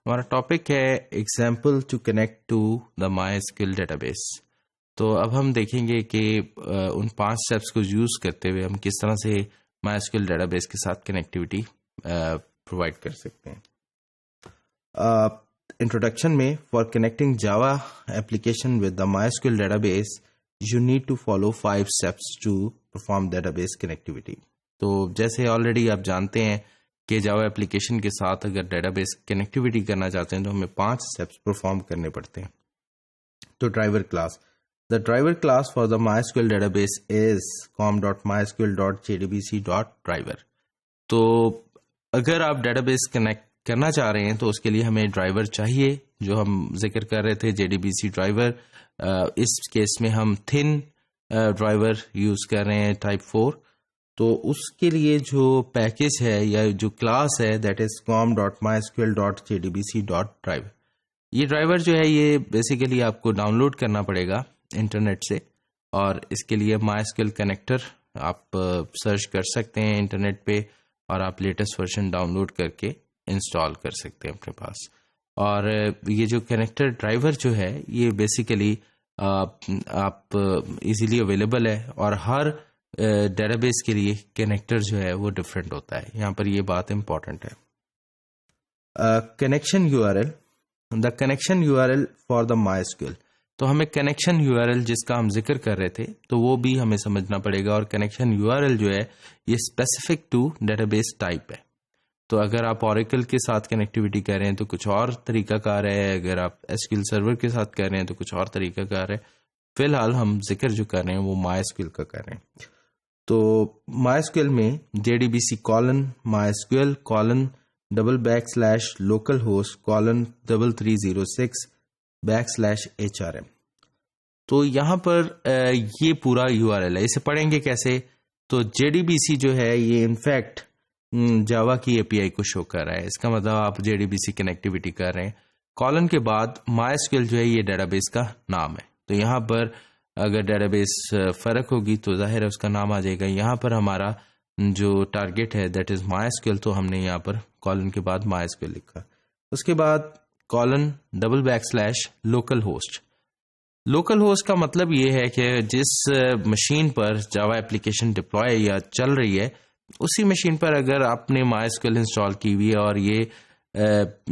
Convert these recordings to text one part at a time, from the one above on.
हमारा टॉपिक है example to connect to the MySQL database. तो अब हम देखेंगे कि उन 5 स्टेप्स को यूज़ करते हुए हम किस तरह से MySQL डेटाबेस के साथ कनेक्टिविटी प्रोवाइड कर सकते हैं। इंट्रोडक्शन में, for connecting Java application with the MySQL database you need to follow 5 steps to perform database connectivity. तो जैसे ऑलरेडी आप जानते हैं कि जावा एप्लीकेशन के साथ अगर डेटाबेस कनेक्टिविटी करना चाहते हैं तो हमें 5 स्टेप्स परफॉर्म करने पड़ते हैं। तो driver class, the driver class for the MySQL database is com.mysql.jdbc.driver। तो अगर आप डेटाबेस कनेक्ट करना चाह रहे हैं तो उसके लिए हमें ड्राइवर चाहिए, जो हम जिक्र कर रहे थे JDBC ड्राइवर। इस केस में हम थिन ड्राइवर यूज़ कर रहे हैं टाइप 4। तो उसके लिए जो पैकेज है या जो क्लास है दैट इज com.mysql.jdbc.driver। ये ड्राइवर जो है ये बेसिकली आपको डाउनलोड करना पड़ेगा इंटरनेट से, और इसके लिए MySQL कनेक्टर आप सर्च कर सकते हैं इंटरनेट पे और आप लेटेस्ट वर्जन डाउनलोड करके इंस्टॉल कर सकते हैं अपने पास। और ये जो कनेक्टर ड्राइवर जो है ये बेसिकली आप इजीली अवेलेबल है, और हर डेटाबेस के लिए कनेक्टर जो है वो डिफरेंट होता है। यहाँ पर ये बात इंपॉर्टेंट है। Connection URL, the connection URL for the MySQL। तो हमें कनेक्शन URL जिसका हम जिक्र कर रहे थे तो वो भी हमें समझना पड़ेगा, और कनेक्शन URL जो है ये स्पेसिफिक टू डेटाबेस टाइप है। तो अगर आप Oracle के साथ कनेक्टिविटी कर रहे हैं तो कुछ और तरीकाकार है, अगर आप SQL सर्वर के साथ कर रहे हैं तो कुछ और तरीकाकार है। फिलहाल हम जिक्र जो कर रहे हैं वो MySQL का कर रहे हैं। तो MySQL में JDBC MySQL /localhost 3306 /HRM। तो यहाँ पर ये पूरा URL है। इसे पढ़ेंगे कैसे? तो JDBC जो है ये इनफैक्ट जावा की API को शो कर रहा है। इसका मतलब आप JDBC कनेक्टिविटी कर रहे हैं। कॉलन के बाद MySQL जो है ये डेटाबेस का नाम है। तो यहाँ पर अगर डेटाबेस फ़र्क होगी तो जाहिर है उसका नाम आ जाएगा। यहाँ पर हमारा जो टारगेट है दैट इज़ MySQL, तो हमने यहाँ पर कॉलन के बाद MySQL लिखा। उसके बाद :/localhost। लोकल होस्ट का मतलब ये है कि जिस मशीन पर जावा एप्लीकेशन डिप्लॉय या चल रही है उसी मशीन पर अगर आपने MySQL इंस्टॉल की हुई है और ये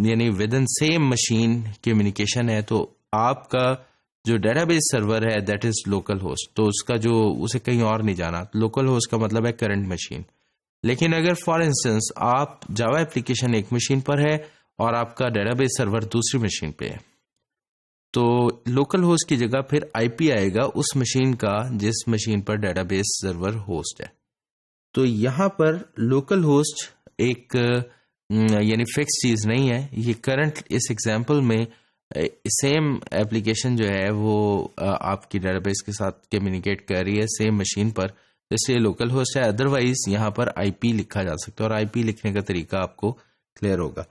यानी with in same machine communication है, तो आपका जो डेटाबेस सर्वर है दैट इज लोकल होस्ट। तो उसका जो उसे कहीं और नहीं जाना। लोकल होस्ट का मतलब है करंट मशीन। लेकिन अगर फॉर इंस्टेंस आप जावा एप्लीकेशन एक मशीन पर है और आपका डेटाबेस सर्वर दूसरी मशीन पे है, तो लोकल होस्ट की जगह फिर IP आएगा उस मशीन का जिस मशीन पर डेटाबेस सर्वर होस्ट है। तो यहाँ पर लोकल होस्ट एक यानी फिक्स चीज़ नहीं है। ये करंट इस एग्जांपल में सेम एप्लीकेशन जो है वो आपकी डेटाबेस के साथ कम्युनिकेट कर रही है सेम मशीन पर, इसलिए लोकल होस्ट है। अदरवाइज यहाँ पर IP लिखा जा सकता है और IP लिखने का तरीका आपको क्लियर होगा।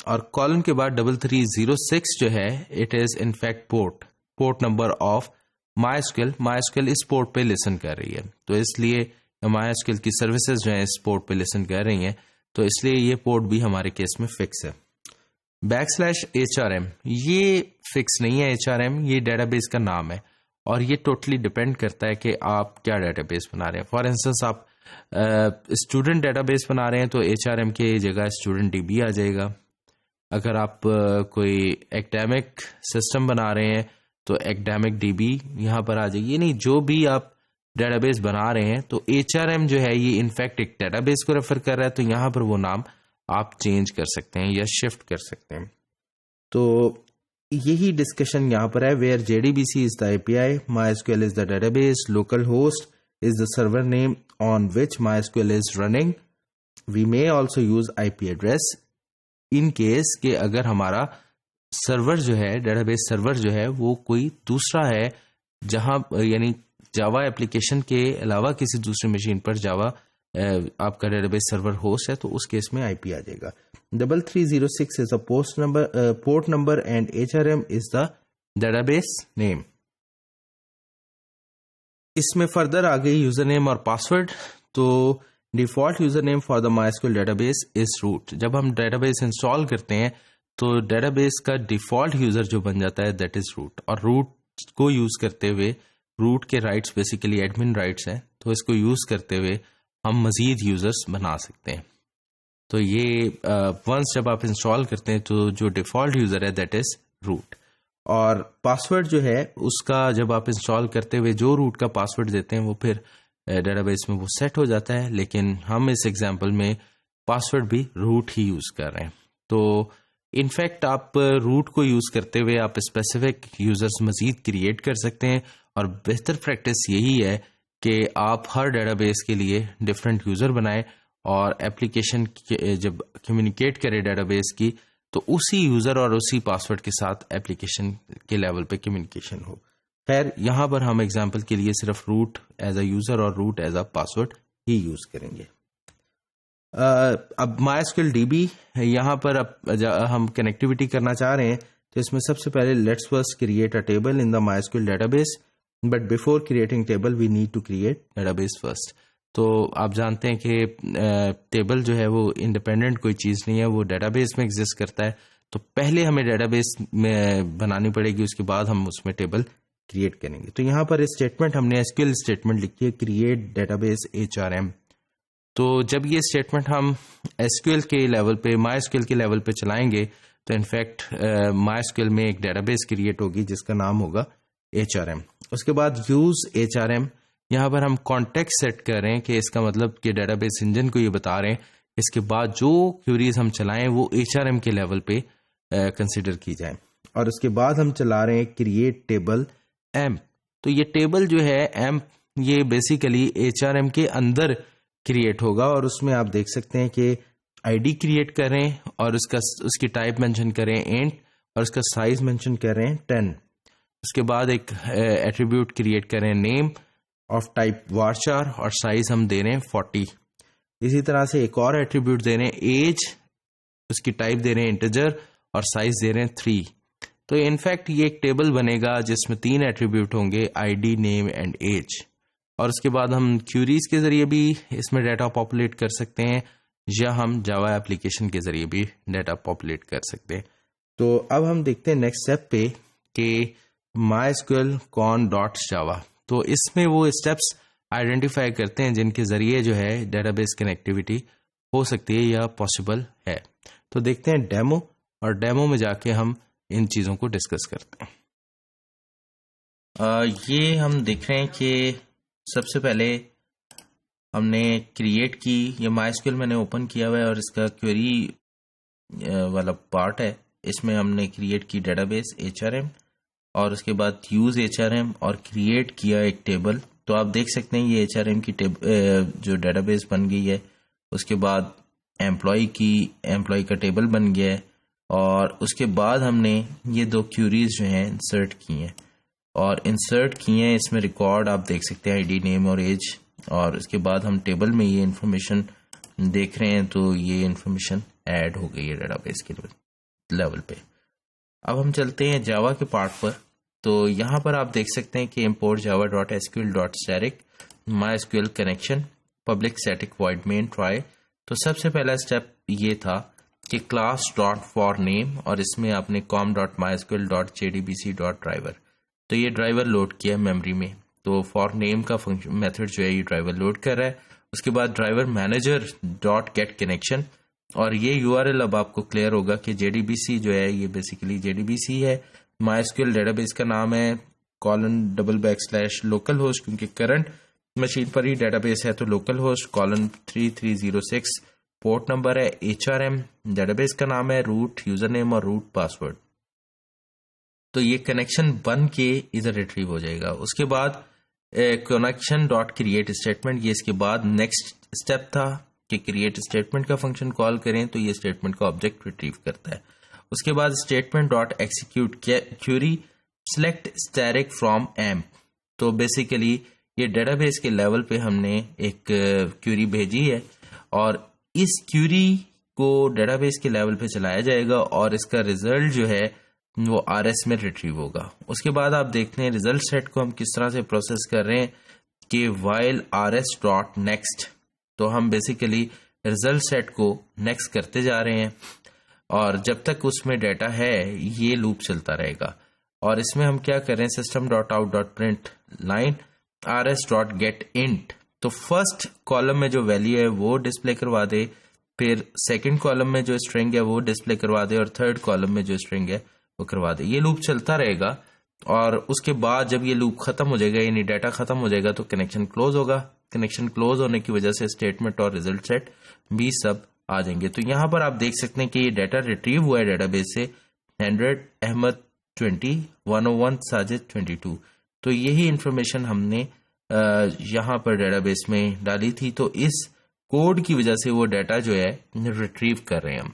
और कॉलन के बाद 3306 जो है it is in fact port number of MySQL इस पोर्ट पे लिसन कर रही है। तो इसलिए MySQL की सर्विसेज जो है इस पोर्ट पे लिसन कर रही हैं, तो इसलिए ये पोर्ट भी हमारे केस में फिक्स है। /HRM ये फिक्स नहीं है। HRM ये डेटाबेस का नाम है और ये टोटली डिपेंड करता है कि आप क्या डेटाबेस बना रहे हैं। फॉर इंस्टेंस आप स्टूडेंट डेटाबेस बना रहे हैं तो HRM के जगह स्टूडेंट DB आ जाएगा। अगर आप कोई एकेडमिक सिस्टम बना रहे हैं तो एकेडमिक DB यहाँ पर आ जाएगी। नहीं, जो भी आप डेटाबेस बना रहे हैं तो HRM जो है ये इनफैक्ट एक डेटाबेस को रेफर कर रहा है, तो यहाँ पर वो नाम आप चेंज कर सकते हैं या शिफ्ट कर सकते हैं। तो यही डिस्कशन यहाँ पर है। Where JDBC is the API, MySQL is the database, local host is the server name on which MySQL is running. We may also use IP address in case कि अगर हमारा सर्वर जो है डेटाबेस सर्वर जो है वो कोई दूसरा है, जहाँ यानी जावा एप्लीकेशन के अलावा किसी दूसरी मशीन पर जावा आपका डेटाबेस सर्वर होस्ट है, तो उस केस में IP आ जाएगा। 3306 is a port number and HRM is the database name. इसमें फर्दर आ गई यूजर नेम और पासवर्ड। तो default user name for the MySQL database is root. जब हम डेटाबेस इंस्टॉल करते हैं तो डेटाबेस का डिफॉल्ट यूजर जो बन जाता है दैट इज रूट, और रूट को यूज करते हुए, रूट के राइट्स बेसिकली एडमिन राइट्स हैं, तो इसको यूज करते हुए हम मजीद यूजर्स बना सकते हैं। तो ये वंस जब आप इंस्टॉल करते हैं तो जो डिफॉल्ट यूजर है दैट इज रूट, और पासवर्ड जो है उसका जब आप इंस्टॉल करते हुए जो रूट का पासवर्ड देते हैं वो फिर डेटाबेस में वो सेट हो जाता है, लेकिन हम इस एग्जांपल में पासवर्ड भी रूट ही यूज कर रहे हैं। तो इनफैक्ट आप रूट को यूज करते हुए आप स्पेसिफिक यूजर्स मजीद क्रिएट कर सकते हैं, और बेहतर प्रैक्टिस यही है कि आप हर डेटाबेस के लिए डिफरेंट यूजर बनाएं, और एप्लीकेशन जब कम्युनिकेट करे डेटाबेस की तो उसी यूजर और उसी पासवर्ड के साथ एप्लीकेशन के लेवल पे कम्युनिकेशन हो। खैर यहाँ पर हम एग्जांपल के लिए सिर्फ रूट एज अ यूजर और रूट एज अ पासवर्ड ही यूज करेंगे। अब MySQL DB यहाँ पर अब हम कनेक्टिविटी करना चाह रहे हैं, तो इसमें सबसे पहले let's first create a table in the MySQL database, but before creating table we need to create database first. तो आप जानते हैं कि टेबल जो है वो इंडिपेंडेंट कोई चीज़ नहीं है, वो डेटाबेस में एग्जिस्ट करता है। तो पहले हमें डेटाबेस में बनानी पड़ेगी, उसके बाद हम उसमें टेबल क्रिएट करेंगे। तो यहाँ पर स्टेटमेंट हमने SQL स्टेटमेंट लिखी है, क्रिएट डेटाबेस HRM। तो जब ये स्टेटमेंट हम SQL के लेवल पे, MySQL के लेवल पे चलाएंगे तो इनफैक्ट MySQL में एक डेटाबेस क्रिएट होगी जिसका नाम होगा HRM। उसके बाद यूज HRM, यहाँ पर हम कॉन्टेक्स्ट सेट कर रहे हैं कि इसका मतलब कि डेटाबेस इंजन को ये बता रहे हैं इसके बाद जो क्वेरीज हम चलाएं वो HRM के लेवल पे कंसिडर की जाए। और उसके बाद हम चला रहे हैं क्रिएट टेबल एम्प। तो ये टेबल जो है एम्प, ये बेसिकली HRM के अंदर क्रिएट होगा, और उसमें आप देख सकते हैं कि आईडी क्रिएट करें और उसकी टाइप मेंशन करें इंट, और उसका साइज मेंशन करें 10। उसके बाद एक एट्रीब्यूट क्रिएट करें नेम ऑफ टाइप वारचार, और साइज हम दे रहे हैं 40। इसी तरह से एक और एट्रीब्यूट दे रहे हैं एज, उसकी टाइप दे रहे हैं इंटीजर और साइज दे रहे हैं 3। तो इनफैक्ट ये एक टेबल बनेगा जिसमें 3 एट्रीब्यूट होंगे, आईडी, नेम एंड एज। और उसके बाद हम क्यूरीज के जरिए भी इसमें डाटा पॉपुलेट कर सकते हैं, या हम जावा एप्लीकेशन के जरिए भी डाटा पॉपुलेट कर सकते हैं। तो अब हम देखते हैं नेक्स्ट स्टेप पे कि MySQL con.java। तो इसमें वो स्टेप्स आइडेंटिफाई करते हैं जिनके जरिए जो है डेटाबेस कनेक्टिविटी हो सकती है या पॉसिबल है। तो देखते हैं डेमो, और डेमो में जाके हम इन चीज़ों को डिस्कस करते हैं। ये हम देख रहे हैं कि सबसे पहले हमने क्रिएट की, ये MySQL मैंने ओपन किया हुआ है और इसका क्वेरी वाला पार्ट है, इसमें हमने क्रिएट की डेटाबेस HRM, और उसके बाद यूज HRM और क्रिएट किया एक टेबल। तो आप देख सकते हैं ये HRM की जो डेटाबेस बन गई है। उसके बाद एम्प्लॉय का टेबल बन गया है, और उसके बाद हमने ये 2 क्यूरीज जो हैं इंसर्ट की हैं, और इंसर्ट किए हैं इसमें रिकॉर्ड आप देख सकते हैं आईडी, नेम और एज। और उसके बाद हम टेबल में ये इन्फॉर्मेशन देख रहे हैं, तो ये इन्फॉर्मेशन ऐड हो गई है डेटाबेस के लेवल पे। अब हम चलते हैं जावा के पार्ट पर। तो यहाँ पर आप देख सकते हैं कि import java.sql.static MySQL connection public static void main try. तो सबसे पहला स्टेप ये था कि class.forName, और इसमें आपने com.mysql.jdbc.driver, तो ये ड्राइवर लोड किया मेमोरी में। तो फॉर नेम का फंक्शन मेथड जो है ये ड्राइवर लोड कर रहा है। उसके बाद driver manager dot get connection, और ये URL अब आपको क्लियर होगा कि JDBC जो है ये बेसिकली JDBC है, MySQL डेटाबेस का नाम है :/local host, क्योंकि करंट मशीन पर ही डेटाबेस है तो लोकल होस्ट :3306 पोर्ट नंबर है, HRM डेटाबेस का नाम है, रूट यूजर नेम और रूट पासवर्ड। तो ये कनेक्शन बन के इधर रिट्रीव हो जाएगा। उसके बाद कनेक्शन डॉट क्रिएट स्टेटमेंट, ये इसके बाद नेक्स्ट स्टेप था कि क्रिएट स्टेटमेंट का फंक्शन कॉल करें तो ये स्टेटमेंट का ऑब्जेक्ट रिट्रीव करता है। उसके बाद statement dot execute query select static from emp. तो बेसिकली ये डेटाबेस के लेवल पे हमने एक क्यूरी भेजी है, और इस क्यूरी को डेटाबेस के लेवल पे चलाया जाएगा, और इसका रिजल्ट जो है वो RS में रिट्रीव होगा। उसके बाद आप देखते हैं रिजल्ट सेट को हम किस तरह से प्रोसेस कर रहे हैं कि while RS डॉट नेक्स्ट, तो हम बेसिकली रिजल्ट सेट को नेक्स्ट करते जा रहे हैं। और जब तक उसमें डाटा है ये लूप चलता रहेगा। और इसमें हम क्या करें, system.out.println rs.getInt, तो फर्स्ट कॉलम में जो वैल्यू है वो डिस्प्ले करवा दे, फिर सेकंड कॉलम में जो स्ट्रिंग है वो डिस्प्ले करवा दे, और थर्ड कॉलम में जो स्ट्रिंग है वो करवा दे। ये लूप चलता रहेगा और उसके बाद जब ये लूप खत्म हो जाएगा, यानी डाटा खत्म हो जाएगा, तो कनेक्शन क्लोज होगा। कनेक्शन क्लोज होने की वजह से स्टेटमेंट और रिजल्ट सेट भी सब आ जाएंगे। तो यहां पर आप देख सकते हैं कि ये डाटा रिट्रीव हुआ है डेटाबेस से 100 अहमद 20 101 साजिद 22। तो यही इंफॉर्मेशन हमने यहाँ पर डेटाबेस में डाली थी। तो इस कोड की वजह से वो डाटा जो है रिट्रीव कर रहे हैं हम।